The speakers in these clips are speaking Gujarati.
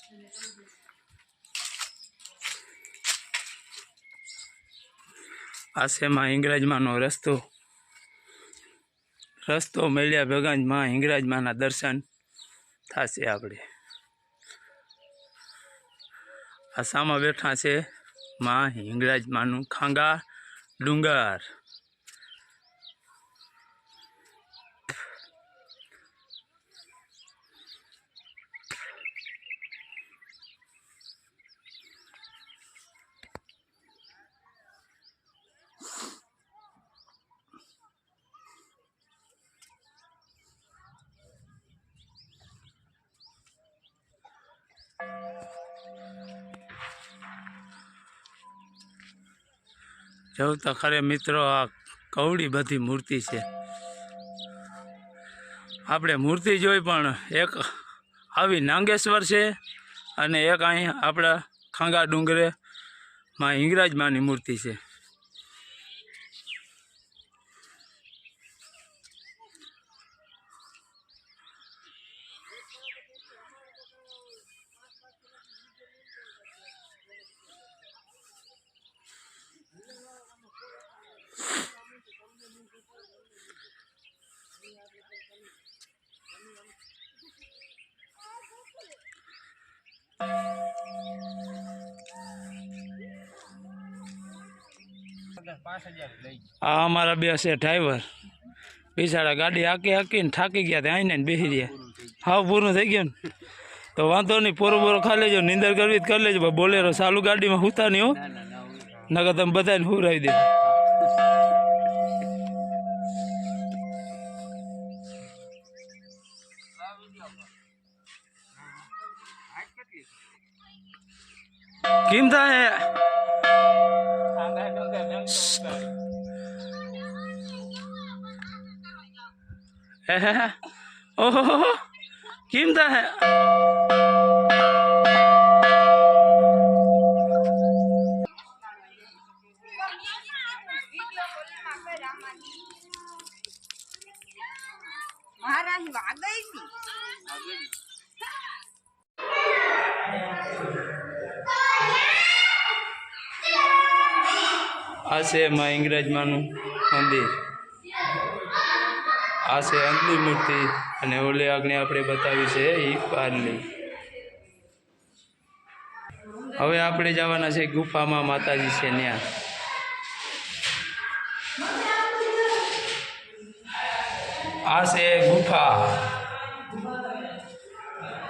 આ છે માં હિંગરાજમાંનો રસ્તો મળ્યા ભેગા જ માં હિંગરાજમાંના દર્શન થશે આપણે। આ સામા બેઠા છે માં હિંગરાજમાંનું ખાંગા ડુંગર। જો તો ખરે મિત્રો આ કવડી બધી મૂર્તિ છે। આપણે મૂર્તિ જોઈ પણ એક આવી નાગેશ્વર છે અને એક અહીં આપણા ખાંગા ડુંગરે માં હિંગરાજમાંની મૂર્તિ છે। આ અમારા બે છે ડ્રાઈવર, બિચારા ગાડી હાકીને થાકી ગયા ત્યાં આવીને બેસી રહ્યા। હાવ પૂરું થઈ ગયું ને તો વાંધો નહીં, પોરો ખાઈ લેજો, નીંદર કરવી કરી લેજો, બોલેરો ચાલુ ગાડીમાં હુતા નહીં હો, નકર તમે બધાને હુરાવી દે। કેમ થાય ઓહો કેમ થાય આ છે માં હિંગરાજમાંનું મંદિર, આ છે અંદની મૂર્તિ અને ઓલે આગળ આપણે બતાવી છે એ પારની। હવે આપણે જવાના છે ગુફામાં, માતાજી છે ત્યાં। આ છે ગુફા,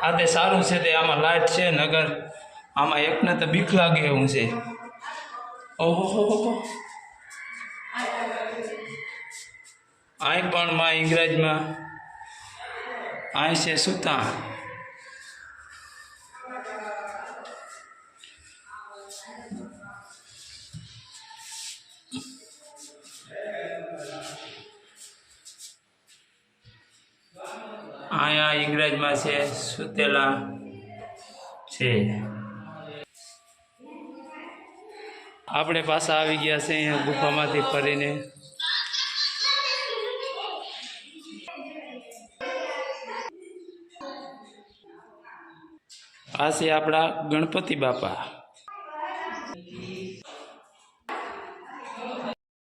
આ તે સારું છે તે આમાં લાઈટ છે, નગર આમાં એકને તો બીક લાગે એવું છે। ઓહો અહીં પણ માં હિંગરાજમાં અહીં છે સુતા। અહીંયા હિંગરાજમાં છે સુતેલા છે। આપણે પાછા આવી ગયા છે અહીંયા ગુફામાંથી ફરીને। આ છે આપણા ગણપતિ બાપા।